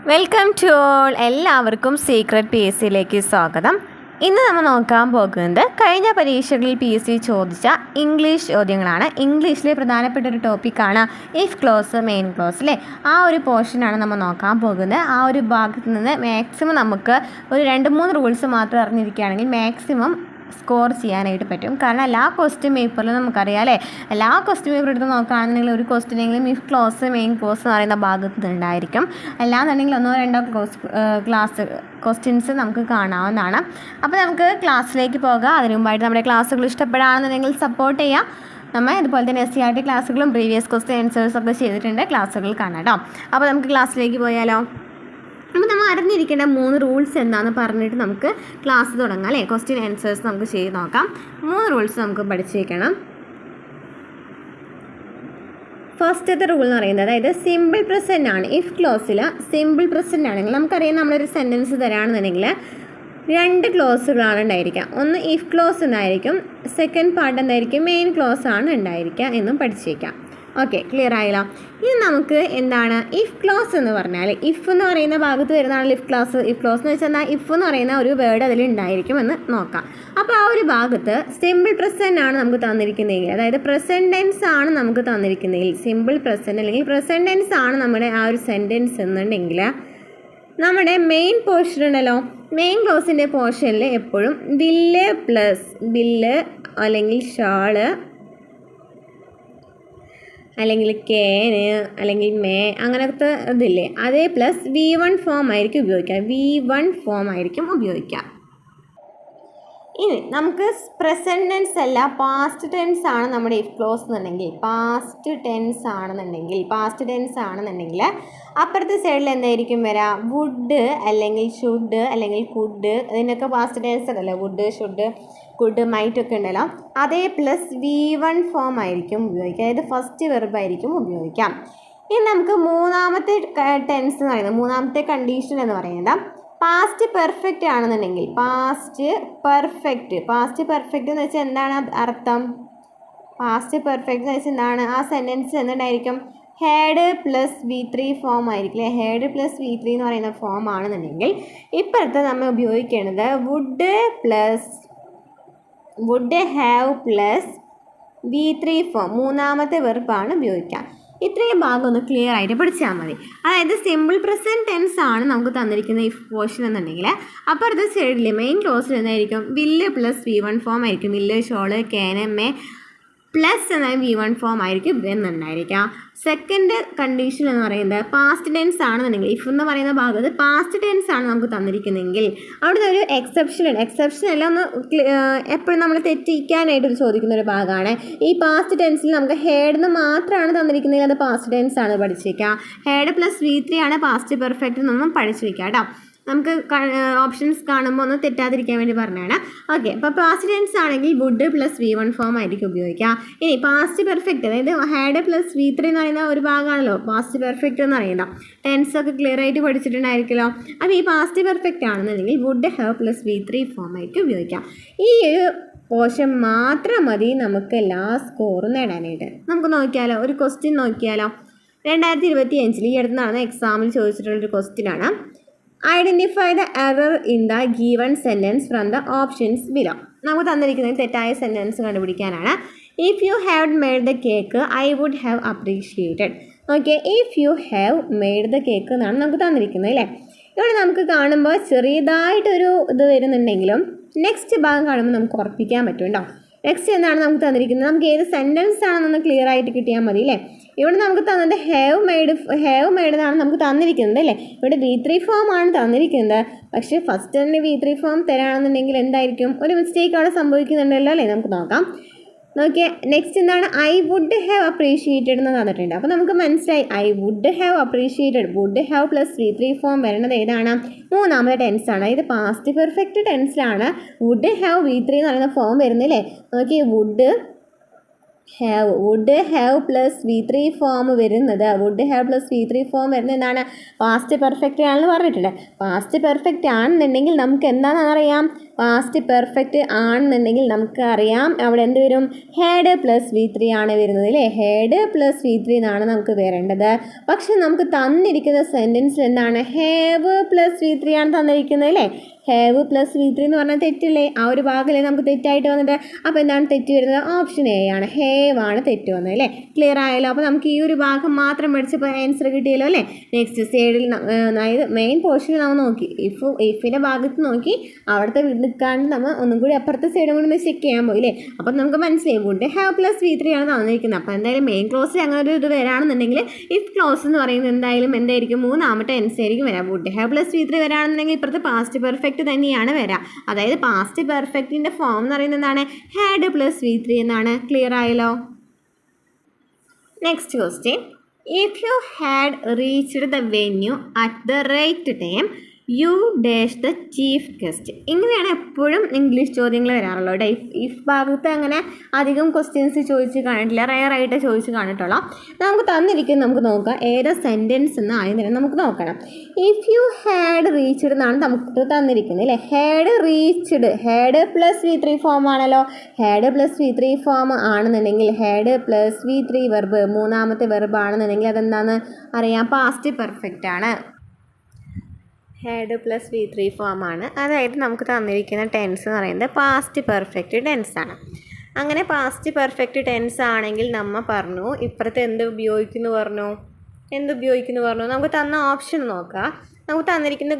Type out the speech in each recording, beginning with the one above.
Welcome to all. എല്ലാവർക്കും secret P S സിയിലേക്ക് സ്വാഗതം. ഇന്ന് നമ്മൾ നോക്കാൻ പോകുന്നത് കഴിഞ്ഞ പരീക്ഷകളിൽ പി എസ് സി ചോദിച്ച ഇംഗ്ലീഷ് ചോദ്യങ്ങളാണ്. ഇംഗ്ലീഷിലെ പ്രധാനപ്പെട്ട ഒരു ടോപ്പിക്കാണ് ഇഫ് ക്ലോസ് മെയിൻ ക്ലോസ് അല്ലേ. ആ ഒരു പോർഷനാണ് നമ്മൾ നോക്കാൻ പോകുന്നത്. ആ ഒരു ഭാഗത്ത് നിന്ന് മാക്സിമം നമുക്ക് ഒരു 2-3 റൂൾസ് മാത്രം അറിഞ്ഞിരിക്കുകയാണെങ്കിൽ മാക്സിമം സ്കോർ ചെയ്യാനായിട്ട് പറ്റും. കാരണം എല്ലാ ക്വസ്റ്റ്യൻ പേപ്പറിലും നമുക്കറിയാം അല്ലേ, എല്ലാ ക്വസ്റ്റ്യൻ പേപ്പർ എടുത്ത് നോക്കുകയാണെന്നുണ്ടെങ്കിൽ ഒരു ക്വസ്റ്റ്യനെങ്കിലും ഇഫ് ക്ലോസ് മെയിൻ ക്ലോസ് എന്ന് പറയുന്ന ഭാഗത്ത് ഉണ്ടായിരിക്കും. അല്ലാന്നുണ്ടെങ്കിൽ 1-2 ക്ലാസ് ക്വസ്റ്റ്യൻസ് നമുക്ക് കാണാവുന്നതാണ്. അപ്പോൾ നമുക്ക് ക്ലാസ്സിലേക്ക് പോകാം. അതിനു മുമ്പായിട്ട് നമ്മുടെ ക്ലാസ്സുകൾ ഇഷ്ടപ്പെടുകയാണെന്നുണ്ടെങ്കിൽ സപ്പോർട്ട് ചെയ്യാം. നമ്മൾ ഇതുപോലെ തന്നെ SCRT ക്ലാസ്സുകളും പ്രീവിയസ് ക്വസ്റ്റ്യൻ ആൻസേഴ്സൊക്കെ ചെയ്തിട്ടുണ്ട്. ക്ലാസ്സുകൾ കാണാം കേട്ടോ. അപ്പോൾ നമുക്ക് ക്ലാസ്സിലേക്ക് പോയാലോ. അപ്പോൾ നമ്മൾ അറിഞ്ഞിരിക്കേണ്ട 3 റൂൾസ് എന്താണെന്ന് പറഞ്ഞിട്ട് നമുക്ക് ക്ലാസ് തുടങ്ങാം അല്ലേ. ക്വസ്റ്റ്യൻ ആൻസേഴ്സ് നമുക്ക് ചെയ്ത് നോക്കാം. 3 റൂൾസ് നമുക്ക് പഠിച്ചിരിക്കണം. ഫസ്റ്റത്തെ റൂൾ എന്ന് പറയുന്നത്, അതായത് സിമ്പിൾ പ്രസൻറ്റ് ആണ്. ഇഫ് ക്ലോസിൽ സിമ്പിൾ പ്രസൻറ്റ് ആണെങ്കിൽ നമുക്കറിയാം, നമ്മളൊരു സെൻറ്റൻസ് തരാണെന്നുണ്ടെങ്കിൽ 2 ക്ലോസുകളാണ് ഉണ്ടായിരിക്കുക. ഒന്ന് ഇഫ് ക്ലോസ് ഉണ്ടായിരിക്കും, സെക്കൻഡ് പാർട്ട് എന്തായിരിക്കും, മെയിൻ ക്ലോസ് ആണ് ഉണ്ടായിരിക്കുക എന്നും പഠിച്ചേക്കാം. ഓക്കെ, ക്ലിയർ ആയല്ലോ. ഇനി നമുക്ക് എന്താണ് ഇഫ് ക്ലോസ് എന്ന് പറഞ്ഞാൽ, ഇഫ് എന്ന് പറയുന്ന ഭാഗത്ത് വരുന്നതാണ് ഇഫ് ക്ലോസ്. ഇഫ് ക്ലോസ് എന്ന് വെച്ചാൽ ഇഫ് എന്ന് പറയുന്ന ഒരു വേർഡ് അതിൽ ഉണ്ടായിരിക്കുമെന്ന് നോക്കാം. അപ്പോൾ ആ ഒരു ഭാഗത്ത് സിമ്പിൾ പ്രസൻറ്റ് ആണ് നമുക്ക് തന്നിരിക്കുന്നതെങ്കിൽ, അതായത് പ്രസൻറ്റ് ടെൻസ് ആണ് നമുക്ക് തന്നിരിക്കുന്നതെങ്കിൽ, സിമ്പിൾ പ്രസൻറ്റ് അല്ലെങ്കിൽ പ്രസൻറ്റ് ടെൻസ് ആണ് നമ്മുടെ ആ ഒരു സെൻറ്റൻസ് എന്നുണ്ടെങ്കിൽ, നമ്മുടെ മെയിൻ പോർഷൻ ഉണ്ടല്ലോ, മെയിൻ ക്ലോസിൻ്റെ പോർഷനിൽ എപ്പോഴും വില്ല് പ്ലസ് വില്ല് അല്ലെങ്കിൽ ഷാള് അല്ലെങ്കിൽ കേന് അല്ലെങ്കിൽ മേ അങ്ങനത്തെ ഇതില്ലേ, അതേ പ്ലസ് V1 ഫോം ആയിരിക്കും ഉപയോഗിക്കുക. V1 ഫോം ആയിരിക്കും ഉപയോഗിക്കുക. ഇനി നമുക്ക് പ്രസൻറ്റ് ടെൻസ് അല്ല പാസ്റ്റ് ടെൻസ് ആണ് നമ്മുടെ ഇഫ് ക്ലോസ് എന്നുണ്ടെങ്കിൽ, പാസ്റ്റ് ടെൻസ് ആണെന്നുണ്ടെങ്കിൽ അപ്പുറത്തെ സൈഡിൽ എന്തായിരിക്കും വരിക, വുഡ് അല്ലെങ്കിൽ ഷുഡ് അല്ലെങ്കിൽ കുഡ്, ഇതിനൊക്കെ പാസ്റ്റ് ടെൻസ് ഉണ്ടല്ലോ, വുഡ് ഷുഡ് കുഡ് മൈറ്റ് ഒക്കെ ഉണ്ടല്ലോ, അതേ പ്ലസ് V1 ഫോം ആയിരിക്കും ഉപയോഗിക്കുക. അതായത് ഫസ്റ്റ് വെർബ് ആയിരിക്കും ഉപയോഗിക്കാം. ഇനി നമുക്ക് മൂന്നാമത്തെ ടെൻസ് എന്ന് പറയുന്നത്, മൂന്നാമത്തെ കണ്ടീഷൻ എന്ന് പറയുന്നത് പാസ്റ്റ് പെർഫെക്റ്റ് ആണെന്നുണ്ടെങ്കിൽ, പാസ്റ്റ് പെർഫെക്റ്റ് എന്ന് വെച്ചാൽ എന്താണ് അർത്ഥം, പാസ്റ്റ് പെർഫെക്റ്റ് എന്ന് വെച്ചാൽ എന്താണ്, ആ സെൻറ്റൻസ് എന്തുണ്ടായിരിക്കും, ഹാഡ് പ്ലസ് V3 ഫോം ആയിരിക്കും. ഹാഡ് പ്ലസ് V3 എന്ന് പറയുന്ന ഫോം ആണെന്നുണ്ടെങ്കിൽ ഇപ്പോഴത്തെ നമ്മൾ ഉപയോഗിക്കേണ്ടത് would have plus V3 form, മൂന്നാമത്തെ വെർബാണ് ഉപയോഗിക്കുക. ഇത്രയും ഭാഗം ഒന്ന് ക്ലിയർ ആയിട്ട് പഠിച്ചാൽ മതി. അതായത് സിമ്പിൾ പ്രസൻറ്റ് ടെൻസ് ആണ് നമുക്ക് തന്നിരിക്കുന്ന ഇഫ് പോർഷൻ എന്നുണ്ടെങ്കിൽ അപ്പുറത്തെ സൈഡിൽ മെയിൻ ക്ലോസിൽ എന്തായിരിക്കും, വില്ല് പ്ലസ് V1 ഫോം ആയിരിക്കും. വില്ല് ഷോള് കേന് മേ പ്ലസ് എന്ന V1 ഫോം ആയിരിക്കും എന്നുണ്ടായിരിക്കാം. സെക്കൻഡ് കണ്ടീഷൻ എന്ന് പറയുന്നത് പാസ്റ്റ് ടെൻസ് ആണെന്നുണ്ടെങ്കിൽ, ഇഫ് എന്ന് പറയുന്ന ഭാഗത്ത് പാസ്റ്റ് ടെൻസ് ആണ് നമുക്ക് തന്നിരിക്കുന്നതെങ്കിൽ അവിടുത്തെ ഒരു എക്സെപ്ഷൻ എല്ലാം ഒന്ന് എപ്പോഴും നമ്മൾ തെറ്റിക്കാനായിട്ട് ചോദിക്കുന്ന ഒരു ഭാഗമാണ്. ഈ പാസ്റ്റ് ടെൻസിൽ നമുക്ക് ഹേഡ് എന്ന് മാത്രമാണ് തന്നിരിക്കുന്നതെങ്കിൽ അത് പാസ്റ്റ് ടെൻസ് ആണ് പഠിച്ചിരിക്കുക. ഹേഡ് പ്ലസ് V3 ആണ് പാസ്റ്റ് പെർഫെക്റ്റ് എന്നൊന്നും പഠിച്ചിരിക്കുക കേട്ടോ. നമുക്ക് ഓപ്ഷൻസ് കാണുമ്പോൾ ഒന്ന് തെറ്റാതിരിക്കാൻ വേണ്ടി പറഞ്ഞതാണ്. ഓക്കെ, അപ്പോൾ പാസ്റ്റ് ടെൻസ് ആണെങ്കിൽ വുഡ് പ്ലസ് V1 ഫോം ആയിരിക്കും ഉപയോഗിക്കുക. ഇനി പാസ്റ്റ് പെർഫെക്റ്റ്, അതായത് ഹാഡ് പ്ലസ് V3 എന്ന് പറയുന്ന ഒരു ഭാഗമാണല്ലോ പാസ്റ്റ് പെർഫെക്റ്റ് എന്ന് പറയുന്നത്. ടെൻസ് ഒക്കെ ക്ലിയർ ആയിട്ട് പഠിച്ചിട്ടുണ്ടായിരിക്കുമല്ലോ. അപ്പോൾ ഈ പാസ്റ്റ് പെർഫെക്റ്റ് ആണെന്നുണ്ടെങ്കിൽ would have plus V3 form ആയിരിക്കും ഉപയോഗിക്കാം. ഈ ഒരു പോർഷൻ മാത്രം മതി നമുക്ക് എല്ലാ സ്കോറും നേടാനായിട്ട്. നമുക്ക് നോക്കിയാലോ, ഒരു ക്വസ്റ്റ്യൻ നോക്കിയാലോ. 2025 ഈ അടുത്ത് നടന്ന എക്സാമിൽ ചോദിച്ചിട്ടുള്ളൊരു ക്വസ്റ്റ്യനാണ്. Identify the error in the given sentence from the options below. നമുക്ക് തന്നിരിക്കുന്നത് തെറ്റായ സെൻറ്റൻസ് കണ്ടുപിടിക്കാനാണ്. If you have made the cake I would have appreciated. Okay, if you have made the cake എന്നാണ് നമുക്ക് തന്നിരിക്കുന്നത് അല്ലേ. ഇവിടെ നമുക്ക് കാണുമ്പോൾ ചെറിയതായിട്ടൊരു ഇത് വരുന്നുണ്ടെങ്കിലും നെക്സ്റ്റ് ഭാഗം കാണുമ്പോൾ നമുക്ക് ഉറപ്പിക്കാൻ പറ്റും. നെക്സ്റ്റ് എന്താണ് നമുക്ക് തന്നിരിക്കുന്നത്, നമുക്ക് ഏത് സെൻറ്റൻസ് ആണെന്നൊന്ന് ക്ലിയർ ആയിട്ട് കിട്ടിയാൽ മതി അല്ലേ. ഇവിടെ നമുക്ക് തന്നത് ഹാവ് മെയ്ഡ് എന്നാണ് നമുക്ക് തന്നിരിക്കുന്നത് അല്ലേ. ഇവിടെ V3 ഫോം ആണ് തന്നിരിക്കുന്നത്. പക്ഷേ ഫസ്റ്റ് തന്നെ V3 ഫോം തരാണെന്നുണ്ടെങ്കിൽ എന്തായിരിക്കും, ഒരു മിസ്റ്റേക്ക് അവിടെ സംഭവിക്കുന്നുണ്ടല്ലോ അല്ലേ. നമുക്ക് നോക്കാം. നോക്കിയേ, നെക്സ്റ്റ് എന്താണ്, ഐ വുഡ് ഹാവ് അപ്രീഷിയേറ്റഡ് എന്ന് തന്നിട്ടുണ്ട്. അപ്പോൾ നമുക്ക് മനസ്സിലായി I would have appreciated, would have plus V3 form വരുന്നത് ഏതാണ്, മൂന്നാമത്തെ ടെൻസാണ്. ഇത് past perfect ടെൻസിലാണ് would have V3 എന്ന് പറയുന്ന ഫോം വരുന്നില്ലേ. നോക്കിയേ, would have plus V3 form വരുന്നത്, would have plus V3 form വരുന്നത് എന്താണ്, പാസ്റ്റ് പെർഫെക്റ്റ് ആണെന്ന് പറഞ്ഞിട്ടുണ്ട്. പാസ്റ്റ് പെർഫെക്റ്റ് ആണെന്നുണ്ടെങ്കിൽ നമുക്ക് എന്താണെന്ന് അറിയാം, പാസ്റ്റ് പെർഫെക്റ്റ് ആണെന്നുണ്ടെങ്കിൽ നമുക്കറിയാം അവിടെ എന്ത് വരും, ഹാഡ് പ്ലസ് V3 ആണ് വരുന്നത് അല്ലേ. ഹാഡ് പ്ലസ് V3 എന്നാണ് നമുക്ക് വരേണ്ടത്. പക്ഷെ നമുക്ക് തന്നിരിക്കുന്ന സെൻറ്റൻസിൽ എന്താണ്, ഹാവ് പ്ലസ് V3 ആണ് തന്നിരിക്കുന്നത് അല്ലേ. ഹാവ് പ്ലസ് V3 എന്ന് പറഞ്ഞാൽ തെറ്റില്ലേ, ആ ഒരു ഭാഗമല്ലേ നമുക്ക് തെറ്റായിട്ട് വന്നിട്ട്. അപ്പോൾ എന്താണ് തെറ്റ് വരുന്നത്, ഓപ്ഷൻ എ ആണ്, ഹേവ് ആണ് തെറ്റ് വന്നത് അല്ലേ. ക്ലിയർ ആയല്ലോ. അപ്പോൾ നമുക്ക് ഈ ഒരു ഭാഗം മാത്രം പഠിച്ചപ്പോൾ ആൻസർ കിട്ടിയല്ലോ അല്ലേ. നെക്സ്റ്റ് സൈഡിൽ അതായത് മെയിൻ പോർഷനിൽ നമ്മൾ നോക്കി, ഇഫിൻ്റെ ഭാഗത്ത് നോക്കി അവിടുത്തെ നിൽക്കാണ്ട് നമ്മൾ ഒന്നും കൂടി അപ്പുറത്തെ സൈഡും കൂടി ചെക്ക് ചെയ്യാൻ പോയി അല്ലേ. അപ്പം നമുക്ക് മനസ്സിലായി വുഡ് ഹാവ് പ്ലസ് V3 ആണ് തന്നിരിക്കുന്നത്. അപ്പോൾ എന്തായാലും മെയിൻ ക്ലോസിൽ അങ്ങനെ ഒരു ഇത് വരാണെന്നുണ്ടെങ്കിൽ ഇഫ് ക്ലോസ് എന്ന് പറയുന്നത് എന്തായാലും എന്തായിരിക്കും, മൂന്നാമത്തെ ടെൻസ് ആയിരിക്കും വരാം. വുഡ് ഹാവ് പ്ലസ് V3 വരാണെന്നുണ്ടെങ്കിൽ ഇപ്പുറത്ത് പാസ്റ്റ് പെർഫെക്റ്റ് തന്നെയാണ് വരാം. അതായത് പാസ്റ്റ് പെർഫെക്റ്റിന്റെ ഫോം എന്ന് പറയുന്നത് എന്താണ്, ഹാഡ് പ്ലസ് V3 എന്നാണ്. ക്ലിയർ ആയല്ലോ. Next question, if you had reached the venue at the right time you dash the chief guest. ഇങ്ങനെയാണ് എപ്പോഴും ഇംഗ്ലീഷ് ചോദ്യങ്ങൾ വരാറുള്ളത് കേട്ടോ. ഇഫ് ഭാഗത്ത് അങ്ങനെ അധികം ക്വസ്റ്റ്യൻസ് ചോദിച്ച് കാണിട്ടില്ല, റയറായിട്ട് ചോദിച്ച് കാണിട്ടുള്ളൂ. നമുക്ക് തന്നിരിക്കുന്നത് നമുക്ക് നോക്കാം ഏതാ സെൻറ്റൻസ് എന്ന് ആദ്യം തന്നെ നമുക്ക് നോക്കണം. ഇഫ് യു ഹാഡ് റീച്ച്ഡ് എന്നാണ് നമുക്ക് തന്നിരിക്കുന്നത് അല്ലേ. Had reached, had plus V3 form ആണല്ലോ. ഹാഡ് പ്ലസ് V3 ഫോം ആണെന്നുണ്ടെങ്കിൽ ഹാഡ് പ്ലസ് V3 വെർബ്, മൂന്നാമത്തെ വെർബ് ആണെന്നുണ്ടെങ്കിൽ അതെന്താണെന്ന് അറിയാം, പാസ്റ്റ് പെർഫെക്റ്റ് ആണ്. ഹാഡ് പ്ലസ് V3 ഫോം ആണ്. അതായത് നമുക്ക് തന്നിരിക്കുന്ന ടെൻസ് എന്ന് പറയുന്നത് പാസ്റ്റ് പെർഫെക്റ്റ് ടെൻസ് ആണ്. അങ്ങനെ പാസ്റ്റ് പെർഫെക്റ്റ് ടെൻസ് ആണെങ്കിൽ നമ്മൾ പറഞ്ഞു ഇപ്പുറത്ത് എന്ത് ഉപയോഗിക്കുന്നു പറഞ്ഞു, നമുക്ക് തന്ന ഓപ്ഷൻ നോക്കാം. നമുക്ക് തന്നിരിക്കുന്ന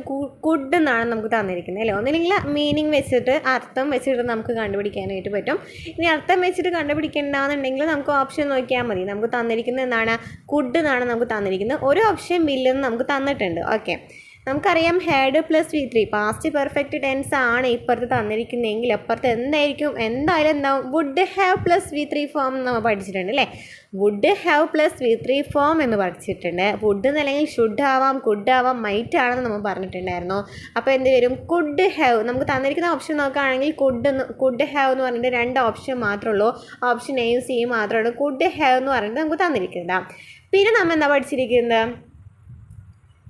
ഗുഡ് എന്നാണ് നമുക്ക് തന്നിരിക്കുന്നത് അല്ലേ. ഒന്നില്ലെങ്കിൽ മീനിങ് വെച്ചിട്ട് അർത്ഥം വെച്ചിട്ട് നമുക്ക് കണ്ടുപിടിക്കാനായിട്ട് പറ്റും. ഇനി അർത്ഥം വെച്ചിട്ട് കണ്ടുപിടിക്കേണ്ടതെന്നുണ്ടെങ്കിൽ നമുക്ക് ഓപ്ഷൻ നോക്കിയാൽ മതി. നമുക്ക് തന്നിരിക്കുന്നത് എന്താണ്, ഗുഡ് എന്നാണ് നമുക്ക് തന്നിരിക്കുന്നത്. ഒരു ഓപ്ഷൻ വില്ലെന്ന് നമുക്ക് തന്നിട്ടുണ്ട്. ഓക്കെ, നമുക്കറിയാം had plus V3 past perfect tense ആണ് ഇപ്പുറത്ത് തന്നിരിക്കുന്നതെങ്കിൽ അപ്പുറത്ത് എന്തായിരിക്കും, എന്തായാലും എന്താവും, would have plus V3 form നമ്മൾ പഠിച്ചിട്ടുണ്ട് അല്ലേ. Would have plus V3 form എന്ന് പഠിച്ചിട്ടുണ്ട്. വുഡ് എന്നല്ലെങ്കിൽ ഷുഡ് ആവാം, കുഡ് ആവാം, മൈറ്റ് ആണെന്ന് നമ്മൾ പറഞ്ഞിട്ടുണ്ടായിരുന്നു. അപ്പോൾ എന്ത് വരും, കുഡ് ഹാവ്. നമുക്ക് തന്നിരിക്കുന്ന ഓപ്ഷൻ നോക്കുകയാണെങ്കിൽ കുഡ് ഹാവ് എന്ന് പറഞ്ഞിട്ട് രണ്ട് ഓപ്ഷൻ മാത്രമേ ഉള്ളൂ. ഓപ്ഷൻ എയും സിയും മാത്രമാണ് കുഡ് ഹാവ് എന്ന് പറഞ്ഞിട്ട് നമുക്ക് തന്നിരിക്കുന്നത്. പിന്നെ നമ്മൾ എന്താ പഠിച്ചിരിക്കുന്നത്,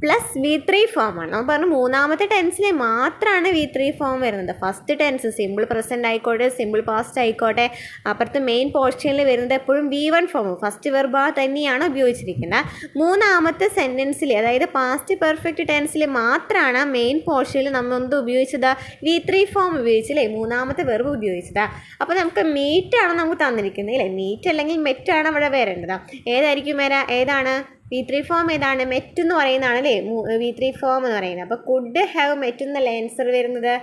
പ്ലസ് V3 ഫോമാണ്. നമ്മൾ പറഞ്ഞു മൂന്നാമത്തെ ടെൻസിൽ മാത്രമാണ് V3 ഫോം വരുന്നത്. ഫസ്റ്റ് ടെൻസ് സിമ്പിൾ പ്രസൻറ്റ് ആയിക്കോട്ടെ, സിമ്പിൾ പാസ്റ്റ് ആയിക്കോട്ടെ, അപ്പുറത്ത് മെയിൻ പോർഷനിൽ വരുന്നത് എപ്പോഴും V1 ഫോം, ഫസ്റ്റ് വെർബ് തന്നെയാണ് ഉപയോഗിച്ചിരിക്കുന്നത്. മൂന്നാമത്തെ സെൻറ്റൻസിൽ അതായത് പാസ്റ്റ് പെർഫെക്റ്റ് ടെൻസിൽ മാത്രമാണ് മെയിൻ പോർഷനിൽ നമ്മൾ എന്ത് ഉപയോഗിച്ചത്, V3 ഫോം ഉപയോഗിച്ചില്ലേ, മൂന്നാമത്തെ വെർബ് ഉപയോഗിച്ചത്. അപ്പോൾ നമുക്ക് മീറ്റാണ് നമുക്ക് തന്നിരിക്കുന്നത് അല്ലേ. മീറ്റ് അല്ലെങ്കിൽ മെറ്റാണ് അവിടെ വരേണ്ടത്. ഏതായിരിക്കും ഏതാണ് V3 ഫോം ഏതാണ്, മെറ്റ് എന്ന് പറയുന്നതാണ് അല്ലേ V3 ഫോം എന്ന് പറയുന്നത്. അപ്പോൾ കുഡ് ഹാവ് മെറ്റ് എന്നല്ലേ ആൻസർ വരുന്നത്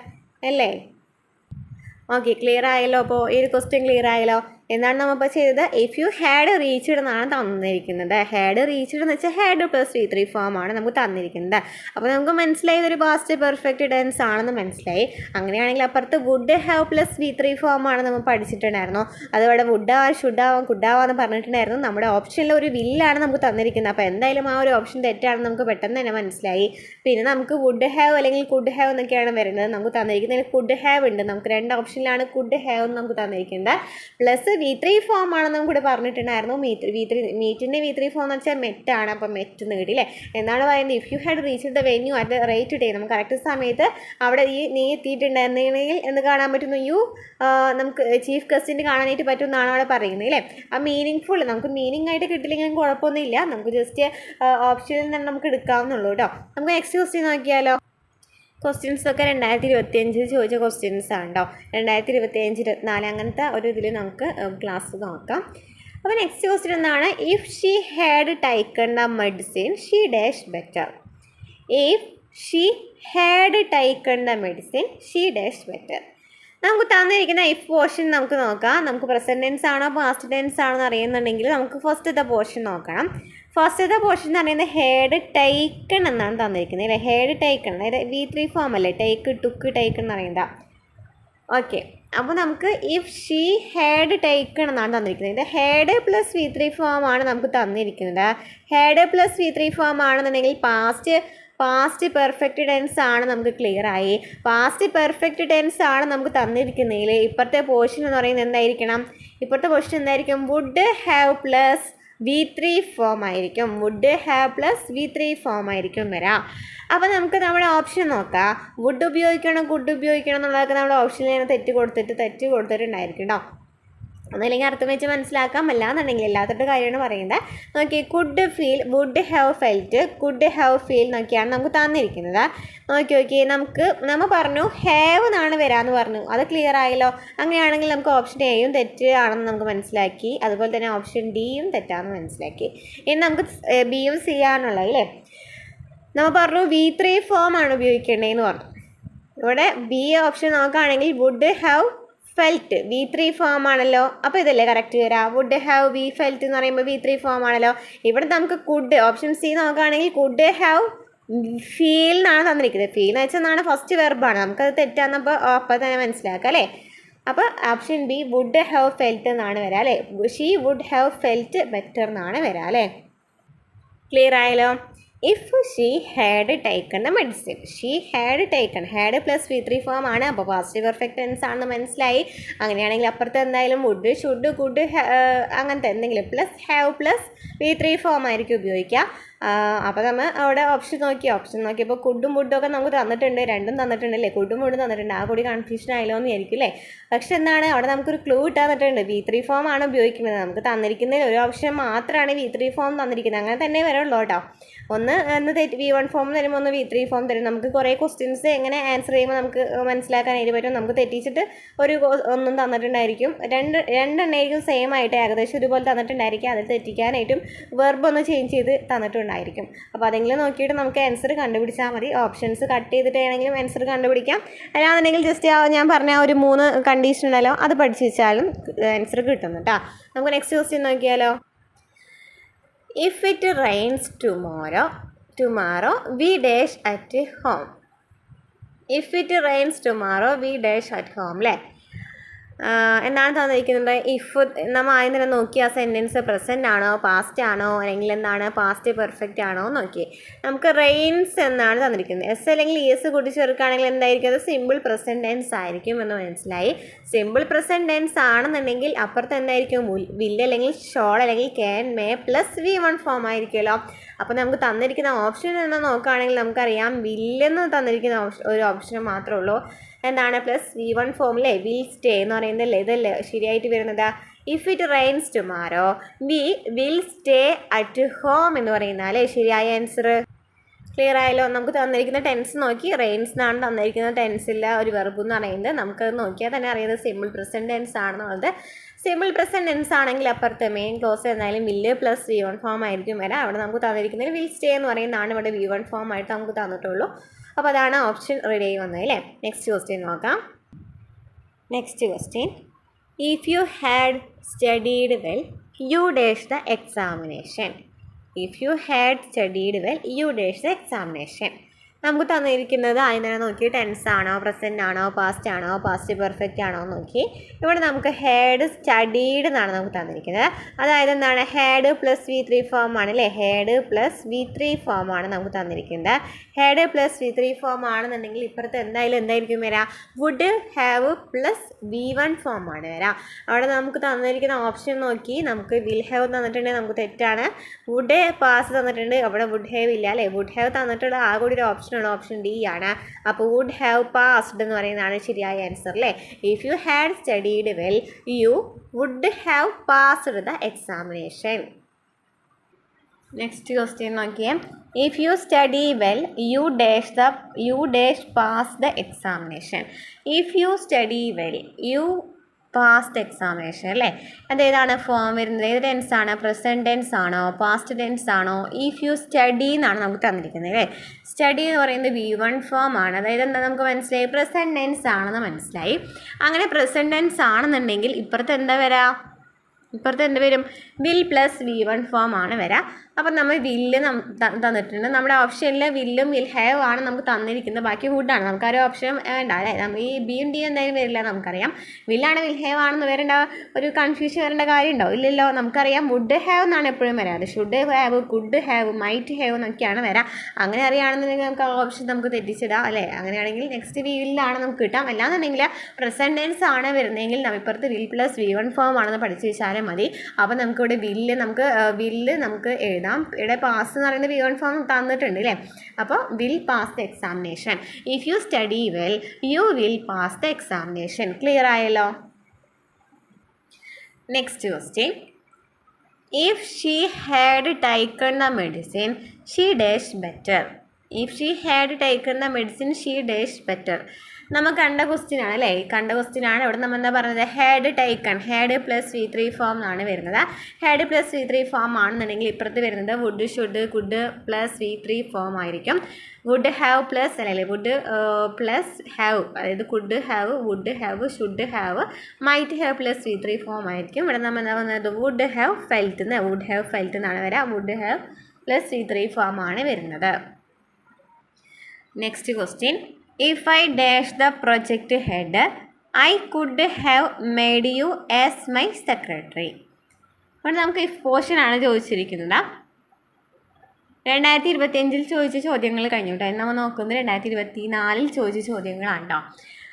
അല്ലേ. ഓക്കെ, ക്ലിയർ ആയല്ലോ. അപ്പോൾ ഈ ഒരു ക്വസ്റ്റ്യൻ ക്ലിയർ ആയല്ലോ. എന്താണ് നമ്മളിപ്പോൾ ചെയ്തത്, ഇഫ് യു ഹാഡ് റീച്ച്ഡ് എന്നാണ് തന്നിരിക്കുന്നത്. ഹാഡ് റീച്ച്ഡ് എന്ന് വെച്ചാൽ ഹാഡ് പ്ലസ് V3 ഫോം ആണ് നമുക്ക് തന്നിരിക്കുന്നത്. അപ്പോൾ നമുക്ക് മനസ്സിലായി ഇതൊരു പാസ്റ്റ് പെർഫെക്റ്റ് ടെൻസ് ആണെന്ന് മനസ്സിലായി. അങ്ങനെയാണെങ്കിൽ അപ്പുറത്ത് would have plus V3 form ആണ് നമ്മൾ പഠിച്ചിട്ടുണ്ടായിരുന്നു. അതുപോലെ വുഡ് ആവാം, ഷുഡ് ആവാം, കുഡ് ആവാം എന്ന് പറഞ്ഞിട്ടുണ്ടായിരുന്നു. നമ്മുടെ ഓപ്ഷനിൽ ഒരു വില്ലാണ് നമുക്ക് തന്നിരിക്കുന്നത്. അപ്പോൾ എന്തായാലും ആ ഒരു ഓപ്ഷൻ തെറ്റാണെന്ന് നമുക്ക് പെട്ടെന്ന് തന്നെ മനസ്സിലായി. പിന്നെ നമുക്ക് വുഡ് ഹാവ് അല്ലെങ്കിൽ കുഡ് ഹാവ് എന്നൊക്കെയാണ് വരുന്നത്. നമുക്ക് തന്നിരിക്കുന്നതിൽ കുഡ് ഹാവ് ഉണ്ട്. നമുക്ക് രണ്ട് ഓപ്ഷനിലാണ് കുഡ് ഹാവ് എന്ന് നമുക്ക് തന്നിരിക്കുന്നത്. പ്ലസ് V3 ഫോം ആണെന്ന് നമുക്കിവിടെ പറഞ്ഞിട്ടുണ്ടായിരുന്നു. മീറ്റിൻ്റെ V3 ഫോം എന്ന് വെച്ചാൽ മെറ്റാണ്. അപ്പോൾ മെറ്റ് എന്ന് കിട്ടിയില്ലേ. എന്നാണ് പറയുന്നത് if you had reached the venue at the right time. നമുക്ക് കറക്റ്റ് സമയത്ത് അവിടെ നീ എത്തിയിട്ടുണ്ടായിരുന്നെങ്കിൽ എന്ത് കാണാൻ പറ്റുന്നു, നമുക്ക് ചീഫ് ഗസ്റ്റിൻ്റെ കാണാനായിട്ട് പറ്റും എന്നാണ് അവിടെ പറയുന്നത് അല്ലേ. ആ മീനിങ് ഫുൾ നമുക്ക് മീനിങ് ആയിട്ട് കിട്ടില്ലെങ്കിൽ കുഴപ്പമൊന്നുമില്ല. നമുക്ക് ജസ്റ്റ് ഓപ്ഷനിൽ തന്നെ നമുക്ക് എടുക്കാവുന്നുള്ളൂ കേട്ടോ. നമുക്ക് നെക്സ്റ്റ് ക്വസ്റ്റ്യൻ നോക്കിയാലോ. ക്വസ്റ്റ്യൻസൊക്കെ 2025 ചോദിച്ച ക്വസ്റ്റ്യൻസ് ആണ് കേട്ടോ. 2025, 24 അങ്ങനത്തെ ഒരു ഇതിൽ നമുക്ക് ക്ലാസ് നോക്കാം. അപ്പോൾ നെക്സ്റ്റ് ക്വസ്റ്റ്യൻ എന്താണ്, if she had taken the medicine she dash better. If she had taken the medicine she dash better. നമുക്ക് തന്നിരിക്കുന്ന ഇഫ് പോർഷൻ നമുക്ക് നോക്കാം. നമുക്ക് പ്രസൻറ്റ് ടെൻസ് ആണോ പാസ്റ്റ് ടെൻസ് ആണോ എന്ന് അറിയുന്നുണ്ടെങ്കിൽ നമുക്ക് ഫസ്റ്റത്തെ പോർഷൻ നോക്കണം. ഫസ്റ്റത്തെ പോർഷൻ എന്ന് പറയുന്നത് ഹാഡ് ടേക്കൺ എന്നാണ് തന്നിരിക്കുന്നത് അല്ലേ. ഹാഡ് ടേക്കൺ അതായത് V3 ഫോം അല്ലേ, ടേക്ക് ടുക്ക് ടേക്കൺ എന്ന് പറയുന്നത്. ഓക്കെ, അപ്പോൾ നമുക്ക് ഇഫ് ഷീ ഹാഡ് ടേക്കൺ എന്നാണ് തന്നിരിക്കുന്നത്. ഇത് ഹാഡ് പ്ലസ് V3 ഫോം ആണ് നമുക്ക് തന്നിരിക്കുന്നത്. ഹാഡ് പ്ലസ് V3 ഫോം ആണെന്നുണ്ടെങ്കിൽ പാസ്റ്റ് പെർഫെക്റ്റ് ടെൻസ് ആണ്. നമുക്ക് ക്ലിയർ ആയി. പാസ്റ്റ് പെർഫെക്റ്റ് ടെൻസ് ആണ് നമുക്ക് തന്നിരിക്കുന്നതിൽ ഇപ്പോഴത്തെ പോർഷൻ എന്ന് പറയുന്നത് എന്തായിരിക്കണം, ഇപ്പോഴത്തെ പോർഷൻ എന്തായിരിക്കും, would have plus V3 form ആയിരിക്കും. Would have plus V3 form ആയിരിക്കും വരാം. അപ്പോൾ നമുക്ക് നമ്മുടെ ഓപ്ഷൻ നോക്കാം. വുഡ് ഉപയോഗിക്കണം കുഡ് ഉപയോഗിക്കണം എന്നുള്ളതൊക്കെ നമ്മുടെ ഓപ്ഷനിൽ തെറ്റ് കൊടുത്തിട്ടുണ്ടായിരിക്കും കേട്ടോ. ഒന്നുമില്ലെങ്കിൽ അർത്ഥം വെച്ച് മനസ്സിലാക്കാം, അല്ലാന്നുണ്ടെങ്കിൽ എല്ലാത്തിൻ്റെ കാര്യമാണ് പറയുന്നത്. നോക്കി, could feel, would have felt, could have feel നോക്കിയാണ് നമുക്ക് തന്നിരിക്കുന്നത്. നോക്കി നമ്മൾ പറഞ്ഞു ഹാവ് എന്നാണ് വരാമെന്ന് പറഞ്ഞു, അത് ക്ലിയർ ആയല്ലോ. അങ്ങനെയാണെങ്കിൽ നമുക്ക് ഓപ്ഷൻ എയും തെറ്റ് ആണെന്ന് നമുക്ക് മനസ്സിലാക്കി, അതുപോലെ തന്നെ ഓപ്ഷൻ ഡിയും തെറ്റാണെന്ന് മനസ്സിലാക്കി. ഇനി നമുക്ക് ബിയും സി ആണുള്ളത് അല്ലേ. നമ്മൾ പറഞ്ഞു V3 ഫോം ആണ് ഉപയോഗിക്കേണ്ടതെന്ന് പറഞ്ഞു. ഇവിടെ ബി ഓപ്ഷൻ നോക്കുകയാണെങ്കിൽ would have felt V3 form ആണല്ലോ. അപ്പോൾ ഇതല്ലേ കറക്റ്റ് വരാം. വുഡ് ഹാവ് വി ഫെൽറ്റ് എന്ന് പറയുമ്പോൾ V3 ഫോം ആണല്ലോ. ഇവിടെ നമുക്ക് കുഡ് ഓപ്ഷൻ സി നോക്കുകയാണെങ്കിൽ കുഡ് ഹാവ് ഫീൽ എന്നാണ് തന്നിരിക്കുന്നത്. ഫീൽ എന്ന് വെച്ചാൽ എന്നാണ് ഫസ്റ്റ് വെർബാണ്, നമുക്കത് തെറ്റാന്നപ്പോൾ അപ്പോൾ തന്നെ മനസ്സിലാക്കാം അല്ലേ. അപ്പോൾ option B would have felt എന്നാണ് വരാം അല്ലേ. She would have felt better എന്നാണ് വരാം അല്ലേ. ക്ലിയർ ആയല്ലോ. If she had taken the medicine, she had taken, had plus V3 form ആണ്, അപ്പോൾ പോസിറ്റീവ് പെർഫെക്റ്റ് ടെൻസ് ആണെന്ന് മനസ്സിലായി. അങ്ങനെയാണെങ്കിൽ അപ്പുറത്ത് എന്തായാലും വുഡ് ഷുഡ് കുഡ് അങ്ങനത്തെ എന്തെങ്കിലും plus have plus V3 form ആയിരിക്കും ഉപയോഗിക്കുക. അപ്പോൾ നമ്മൾ അവിടെ ഓപ്ഷൻ നോക്കിയപ്പോൾ കുഡും വുഡും ഒക്കെ നമുക്ക് തന്നിട്ടുണ്ട്, രണ്ടും തന്നിട്ടുണ്ടല്ലേ, കുഡും വുഡും തന്നിട്ടുണ്ട്. ആ കൂടി കൺഫ്യൂഷൻ ആയല്ലോ എന്ന് വിചാരിക്കും അല്ലേ. പക്ഷെ എന്താണ് അവിടെ നമുക്കൊരു ക്ലൂ തന്നിട്ടുണ്ട്, V3 ഫോം ആണ് ഉപയോഗിക്കുന്നത്. നമുക്ക് തന്നിരിക്കുന്നതിൽ ഒരു ഓപ്ഷൻ മാത്രമാണ് V3 ഫോം തന്നിരിക്കുന്നത്, അങ്ങനെ തന്നെ വരുള്ളൂ കേട്ടോ. ഒന്ന് V1 ഫോം തരും, ഒന്ന് V3 ഫോം തരും. നമുക്ക് കുറേ ക്വസ്റ്റ്യൻസ് എങ്ങനെ ആൻസർ ചെയ്യുമ്പോൾ നമുക്ക് മനസ്സിലാക്കാനായിട്ട് പറ്റും. നമുക്ക് തെറ്റിച്ചിട്ട് ഒന്നും തന്നിട്ടുണ്ടായിരിക്കും, രണ്ടെണ്ണമായിരിക്കും സെയിം ആയിട്ട് ഏകദേശം ഒരുപോലെ തന്നിട്ടുണ്ടായിരിക്കും. അതിൽ തെറ്റിക്കാനായിട്ടും വെർബ് ഒന്ന് ചേഞ്ച് ചെയ്ത് തന്നിട്ടുണ്ടായിരിക്കും. അപ്പോൾ അതെങ്കിലും നോക്കിയിട്ട് നമുക്ക് ആൻസർ കണ്ടുപിടിച്ചാൽ മതി. ഓപ്ഷൻസ് കട്ട് ചെയ്തിട്ടാണെങ്കിലും ആൻസർ കണ്ടുപിടിക്കാം. അല്ലാന്നുണ്ടെങ്കിൽ ജസ്റ്റ് ഞാൻ പറഞ്ഞ ഒരു 3 കണ്ടീഷൻ ഉണ്ടല്ലോ, അത് പഠിച്ച് വെച്ചാലും ആൻസർ കിട്ടും കേട്ടോ. നമുക്ക് നെക്സ്റ്റ് ക്വസ്റ്റ്യൻ നോക്കിയാലോ. If it rains tomorrow we dash at home. If it rains tomorrow we dash at home അല്ലേ. എന്താണ് തന്നിരിക്കുന്നത്? ഇഫ് നമ്മൾ ആദ്യം തന്നെ നോക്കി ആ സെൻറ്റൻസ് പ്രസൻറ്റ് ആണോ പാസ്റ്റ് ആണോ അല്ലെങ്കിൽ എന്താണ് പാസ്റ്റ് പെർഫെക്റ്റ് ആണോ നോക്കി. നമുക്ക് റെയിൻസ് എന്നാണ് തന്നിരിക്കുന്നത്. എസ് അല്ലെങ്കിൽ എസ് കൂട്ടി ചേർക്കുകയാണെങ്കിൽ എന്തായിരിക്കും? അത് സിമ്പിൾ പ്രസൻറ്റ് ടെൻസ് ആയിരിക്കും എന്ന് മനസ്സിലായി. സിമ്പിൾ പ്രസൻറ്റ് ടെൻസ് ആണെന്നുണ്ടെങ്കിൽ അപ്പുറത്ത് എന്തായിരിക്കും? വിൽ അല്ലെങ്കിൽ ഷോൾ അല്ലെങ്കിൽ can may plus V1 form ആയിരിക്കുമല്ലോ. അപ്പോൾ നമുക്ക് തന്നിരിക്കുന്ന ഓപ്ഷൻ എന്ന് നോക്കുകയാണെങ്കിൽ നമുക്കറിയാം വില്ലെന്ന് തന്നിരിക്കുന്ന ഒരു ഓപ്ഷൻ മാത്രമേ ഉള്ളൂ. എന്താണ്? പ്ലസ് V1 ഫോമിലെ വിൽ സ്റ്റേ എന്ന് പറയുന്നതല്ലേ, ഇതല്ലേ ശരിയായിട്ട് വരുന്നത്. If it rains tomorrow we will stay at home എന്ന് പറയുന്നാലേ ശരിയായ ആൻസർ. ക്ലിയർ ആയല്ലോ. നമുക്ക് തന്നിരിക്കുന്ന ടെൻസ് നോക്കി, റെയിൻസ് എന്നാണ് തന്നിരിക്കുന്ന ടെൻസില്ല ഒരു വെർബ് എന്ന് പറയുന്നത്. നമുക്കത് നോക്കിയാൽ തന്നെ അറിയാതെ സിമ്പിൾ പ്രസൻറ്റ് ടെൻസ് ആണെന്നുള്ളത്. സിമ്പിൾ പ്രസൻറ്റ് ടെൻസ് ആണെങ്കിൽ അപ്പുറത്ത് മെയിൻ ക്ലോസ് എന്തായാലും വില്ല് പ്ലസ് V1 ഫോം ആയിരിക്കും വരാം. അവിടെ നമുക്ക് തന്നിരിക്കുന്നത് വിൽ സ്റ്റേ എന്ന് പറയുന്നതാണ് ഇവിടെ V1 ഫോം ആയിട്ട് നമുക്ക് തന്നിട്ടുള്ളൂ. അപ്പോൾ അതാണ് ഓപ്ഷൻ റെഡി ആയി വന്നത് അല്ലേ. നെക്സ്റ്റ് ക്വസ്റ്റ്യൻ നോക്കാം. Next question, if you had studied well you dash the examination. If you had studied well you dash the examination. നമുക്ക് തന്നിരിക്കുന്നത് ആദ്യം തന്നെ നോക്കി ടെൻസ് ആണോ പ്രസൻറ്റ് ആണോ പാസ്റ്റ് ആണോ പാസ്റ്റ് പെർഫെക്റ്റ് ആണോ നോക്കി. ഇവിടെ നമുക്ക് ഹാഡ് സ്റ്റഡീഡ് എന്നാണ് നമുക്ക് തന്നിരിക്കുന്നത്. അതായത് എന്താണ്? ഹാഡ് പ്ലസ് V3 ഫോം ആണ് അല്ലേ. ഹാഡ് പ്ലസ് V3 ഫോം ആണ് നമുക്ക് തന്നിരിക്കുന്നത്. ഹാഡ് പ്ലസ് V3 ഫോം ആണെന്നുണ്ടെങ്കിൽ ഇപ്പുറത്ത് എന്തായിരിക്കും വരാം? Would have plus V1 form ആണ് വരാം. അവിടെ നമുക്ക് തന്നിരിക്കുന്ന ഓപ്ഷൻ നോക്കി നമുക്ക് വിൽ ഹാവ് തന്നിട്ടുണ്ടെങ്കിൽ നമുക്ക് തെറ്റാണ്. വുഡ് പാസ് തന്നിട്ടുണ്ട്, അവിടെ വുഡ് ഹാവ് ഇല്ല അല്ലേ. വുഡ് ഹാവ് തന്നിട്ടുള്ള ആ കൂടി ഒരു ഓപ്ഷനാണ് ഓപ്ഷൻ ഡി ആണ്. അപ്പോൾ വുഡ് ഹാവ് പാസ്ഡ് എന്ന് പറയുന്നതാണ് ശരിയായ ആൻസർ അല്ലേ. If you had studied well you would have passed the examination. Next question നോക്കിയേ. If you study well you dash pass the examination. If you study well you passed examination അല്ലേ. അതേതാണ് form വരുന്നത്? ഏത് tense ആണ്? Present tense ആണോ past tense ആണോ? If you study എന്നാണ് നമുക്ക് തന്നിരിക്കുന്നത് അല്ലേ. സ്റ്റഡി എന്ന് പറയുന്നത് V1 ഫോം ആണ്. അതായത് എന്താ നമുക്ക് മനസ്സിലായി? പ്രസൻറ്റ് ടെൻസ് ആണെന്ന് മനസ്സിലായി. അങ്ങനെ പ്രസൻറ്റ് ടെൻസ് ആണെന്നുണ്ടെങ്കിൽ ഇപ്പുറത്ത് എന്താ വരാം? ഇപ്പുറത്ത് എന്ത് വരും? വിൽ പ്ലസ് V1 ഫോം ആണ് വരാം. അപ്പം നമ്മൾ വില്ല് തന്നിട്ടുണ്ട്. നമ്മുടെ ഓപ്ഷനിൽ വില്ലും വിൽ ഹാവ് ആണ് നമുക്ക് തന്നിരിക്കുന്നത്. ബാക്കി വുഡാണ്. നമുക്ക് ആ ഒരു ഓപ്ഷൻ വേണ്ട അല്ലേ. നമ്മൾ ഈ ബിയും ഡി എന്തായാലും വരില്ല. നമുക്കറിയാം വില്ലാണ് വിൽ ഹാവ് ആണെന്ന് വരേണ്ട ഒരു കൺഫ്യൂഷൻ വരേണ്ട കാര്യം ഉണ്ടോ? ഇല്ലല്ലോ. നമുക്കറിയാം വുഡ് ഹാവ് എന്നാണ് എപ്പോഴും വരാറ്. Should have, could have, might have എന്നൊക്കെയാണ് വരാം. അങ്ങനെ അറിയുകയാണെന്നുണ്ടെങ്കിൽ നമുക്ക് ആ ഓപ്ഷൻ നമുക്ക് തെറ്റിച്ചിടാം അല്ലേ. അങ്ങനെയാണെങ്കിൽ നെക്സ്റ്റ് വില്ലാണ് നമുക്ക് കിട്ടാം. അല്ലാന്നുണ്ടെങ്കിൽ പ്രസൻറ്റ് ടെൻസ് ആണ് വരുന്നതെങ്കിൽ ഇപ്പുറത്ത് വിൽ പ്ലസ് V1 ഫോം ആണെന്ന് പഠിച്ചു വെച്ചാലും മതി. അപ്പോൾ നമുക്കിവിടെ വില്ല് നമുക്ക് എഴുതാം. ഇവിടെ പാസ് എന്ന് പറയുന്നത് V1 ഫോം തന്നിട്ടുണ്ട് അല്ലേ. അപ്പോൾ will pass the examination. If you study well you will pass the examination. Clear ആയല്ലോ. Next question. If she had taken the medicine she dash better. If she had taken the medicine she dash better. നമ്മൾ കണ്ട question ആണ് അല്ലേ. കണ്ട question ആണ്. ഇവിടെ നമ്മൾ എന്താ പറയുന്നത്? Had taken, had plus V3 form എന്നാണ് വരുന്നത്. ഹാഡ് പ്ലസ് V3 ഫോം ആണെന്നുണ്ടെങ്കിൽ ഇപ്പുറത്ത് വരുന്നത് would, should, could plus V3 form ആയിരിക്കും. വുഡ് ഹാവ് പ്ലസ് അല്ലേ, വുഡ് പ്ലസ് ഹാവ്, അതായത് could have, would have, should have, might have plus V3 form ആയിരിക്കും. ഇവിടെ നമ്മൾ എന്താ പറയുന്നത്? വുഡ് ഹാവ് ഫെൽറ്റ് എന്ന്, വുഡ് ഹാവ് ഫെൽറ്റ് എന്നാണ് വരിക. Would have plus V3 form ആണ് വരുന്നത്. Next question. If I dash the project head, I could have made you as my secretary. അപ്പോൾ നമുക്ക് ഇഫ് പോർഷൻ ആണ് ചോദിച്ചിരിക്കുന്നത്. 2025 ചോദിച്ച ചോദ്യങ്ങൾ കഴിഞ്ഞു കേട്ടോ. നമ്മൾ നോക്കുന്നത് 2024 ചോദിച്ച ചോദ്യങ്ങളാണ് കേട്ടോ.